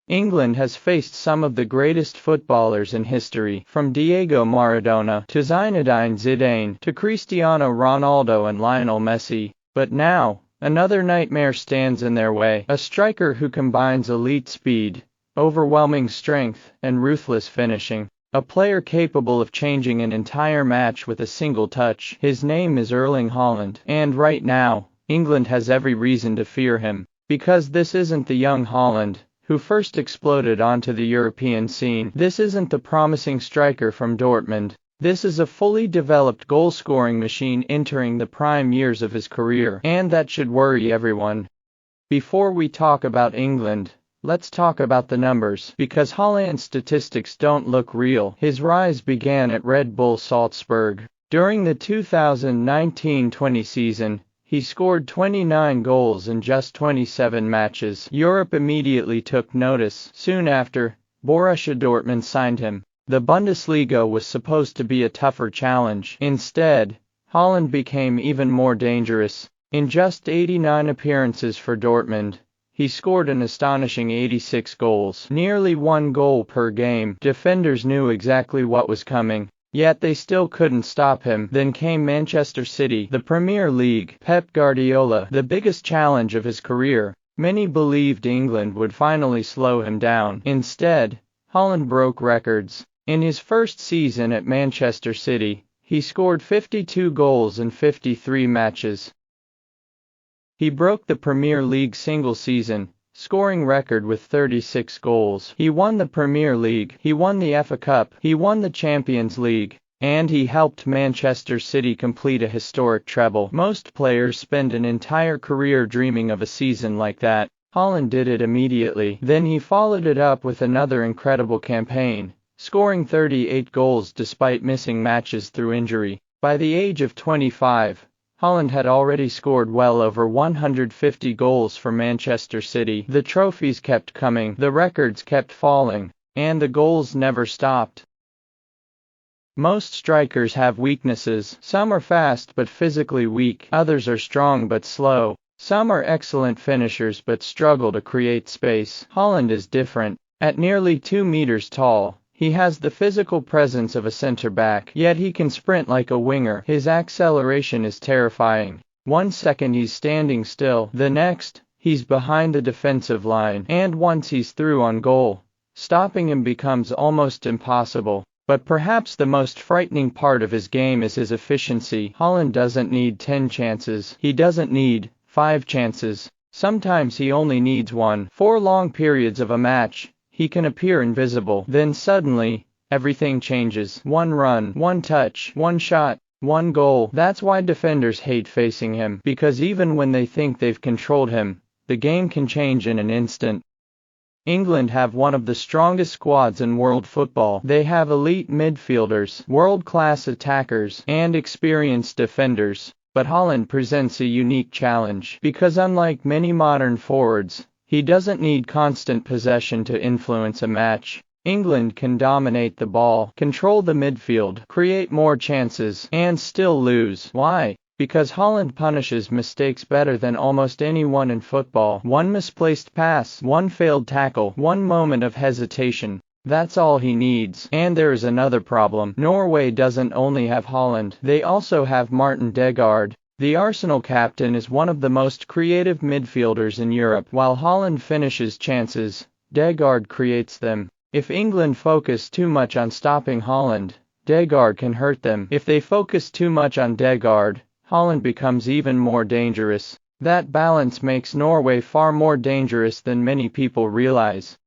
England has faced some of the greatest footballers in history, from Diego Maradona to Zinedine Zidane to Cristiano Ronaldo and Lionel Messi. But now, another nightmare stands in their way, a striker who combines elite speed, overwhelming strength, and ruthless finishing. A player capable of changing an entire match with a single touch. His name is Erling Haaland, and right now, England has every reason to fear him. Because this isn't the young Haaland who first exploded onto the European scene. This isn't the promising striker from Dortmund. This is a fully developed goal-scoring machine entering the prime years of his career, and that should worry everyone. Before we talk about England, let's talk about the numbers, because Haaland's statistics don't look real. His rise began at Red Bull Salzburg. During the 2019-20 season, he scored 29 goals in just 27 matches. Europe immediately took notice. Soon after, Borussia Dortmund signed him. The Bundesliga was supposed to be a tougher challenge. Instead, Haaland became even more dangerous. In just 89 appearances for Dortmund, he scored an astonishing 86 goals, nearly 1 goal per game. Defenders knew exactly what was coming, yet they still couldn't stop him. Then came Manchester City, the Premier League. Pep Guardiola, the biggest challenge of his career. Many believed England would finally slow him down. Instead, Haaland broke records. In his first season at Manchester City, he scored 52 goals in 53 matches. He broke the Premier League single-season scoring record with 36 goals. He won the Premier League, he won the FA Cup, he won the Champions League, and he helped Manchester City complete a historic treble. Most players spend an entire career dreaming of a season like that. Haaland did it immediately. Then he followed it up with another incredible campaign, scoring 38 goals despite missing matches through injury. By the age of 25, Haaland had already scored well over 150 goals for Manchester City. The trophies kept coming, the records kept falling, and the goals never stopped. Most strikers have weaknesses. Some are fast but physically weak. Others are strong but slow. Some are excellent finishers but struggle to create space. Haaland is different. At nearly 2 meters tall, he has the physical presence of a center-back, yet he can sprint like a winger. His acceleration is terrifying. 1 second he's standing still, the next, he's behind the defensive line, and once he's through on goal, stopping him becomes almost impossible. But perhaps the most frightening part of his game is his efficiency. Haaland doesn't need 10 chances. He doesn't need 5 chances. Sometimes he only needs 1. For long periods of a match, he can appear invisible. Then suddenly, everything changes. 1 run, 1 touch, 1 shot, 1 goal. That's why defenders hate facing him, because even when they think they've controlled him, the game can change in an instant. England have one of the strongest squads in world football. They have elite midfielders, world-class attackers, and experienced defenders. But Haaland presents a unique challenge, because unlike many modern forwards, he doesn't need constant possession to influence a match. England can dominate the ball, control the midfield, create more chances, and still lose. Why? Because Haaland punishes mistakes better than almost anyone in football. 1 misplaced pass, 1 failed tackle, 1 moment of hesitation. That's all he needs. And there is another problem. Norway doesn't only have Haaland, they also have Martin Degaard. The Arsenal captain is one of the most creative midfielders in Europe. While Haaland finishes chances, Degaard creates them. If England focus too much on stopping Haaland, Degaard can hurt them. If they focus too much on Degaard, Haaland becomes even more dangerous. That balance makes Norway far more dangerous than many people realize.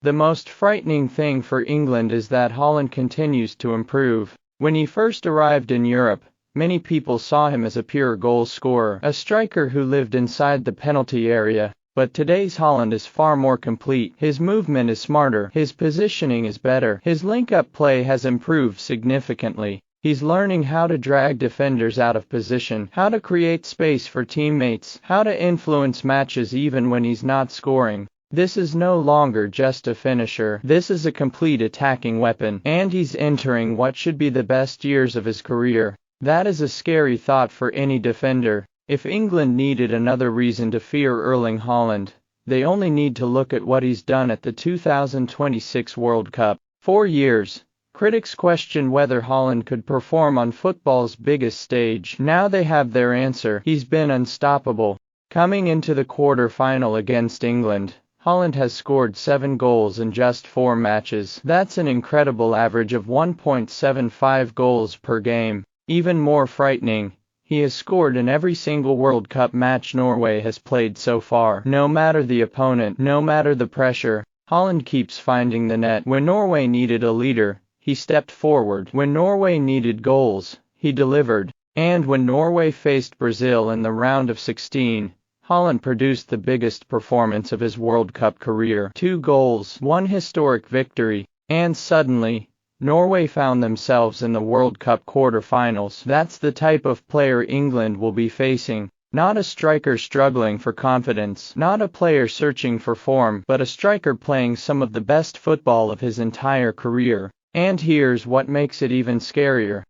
The most frightening thing for England is that Haaland continues to improve. When he first arrived in Europe, many people saw him as a pure goal scorer, a striker who lived inside the penalty area. But today's Haaland is far more complete. His movement is smarter, his positioning is better, his link-up play has improved significantly. He's learning how to drag defenders out of position, how to create space for teammates, how to influence matches even when he's not scoring. This is no longer just a finisher, this is a complete attacking weapon, and he's entering what should be the best years of his career. That is a scary thought for any defender. If England needed another reason to fear Erling Haaland, They only need to look at what he's done at the 2026 World Cup. 4 years. Critics question whether Haaland could perform on football's biggest stage. Now they have their answer. He's been unstoppable. Coming into the quarter-final against England, Haaland has scored 7 goals in just 4 matches. That's an incredible average of 1.75 goals per game. Even more frightening, he has scored in every single World Cup match Norway has played so far. No matter the opponent, no matter the pressure, Haaland keeps finding the net. When Norway needed a leader, he stepped forward. When Norway needed goals, he delivered. And when Norway faced Brazil in the round of 16, Haaland produced the biggest performance of his World Cup career. 2 goals, 1 historic victory, and suddenly, Norway found themselves in the World Cup quarter-finals. That's the type of player England will be facing. Not a striker struggling for confidence, not a player searching for form, but a striker playing some of the best football of his entire career. And here's what makes it even scarier.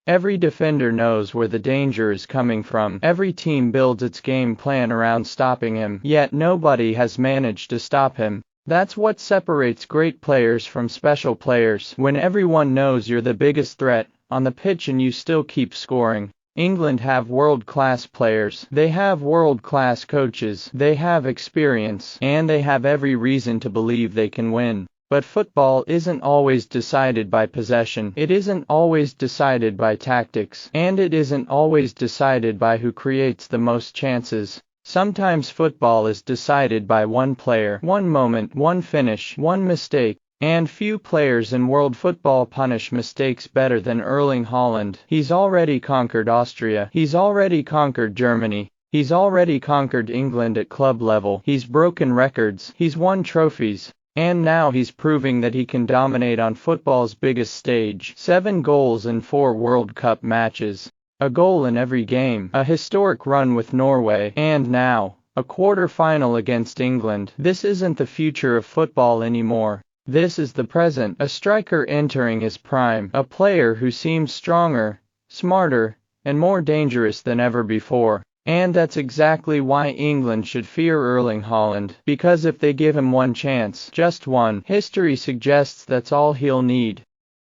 Every defender knows where the danger is coming from. Every team builds its game plan around stopping him, yet nobody has managed to stop him. That's what separates great players from special players. When everyone knows you're the biggest threat on the pitch and you still keep scoring. England have world-class players, they have world-class coaches, they have experience, and they have every reason to believe they can win. But football isn't always decided by possession, it isn't always decided by tactics, and it isn't always decided by who creates the most chances. Sometimes football is decided by one player, one moment, one finish, one mistake. And few players in world football punish mistakes better than Erling Haaland. He's already conquered Austria, he's already conquered Germany, he's already conquered England at club level, he's broken records, he's won trophies. And now he's proving that he can dominate on football's biggest stage. 7 goals in 4 World Cup matches. A goal in every game. A historic run with Norway. And now, a quarter-final against England. This isn't the future of football anymore. This is the present. A striker entering his prime. A player who seems stronger, smarter, and more dangerous than ever before. And that's exactly why England should fear Erling Haaland, because if they give him one chance, just one, history suggests that's all he'll need.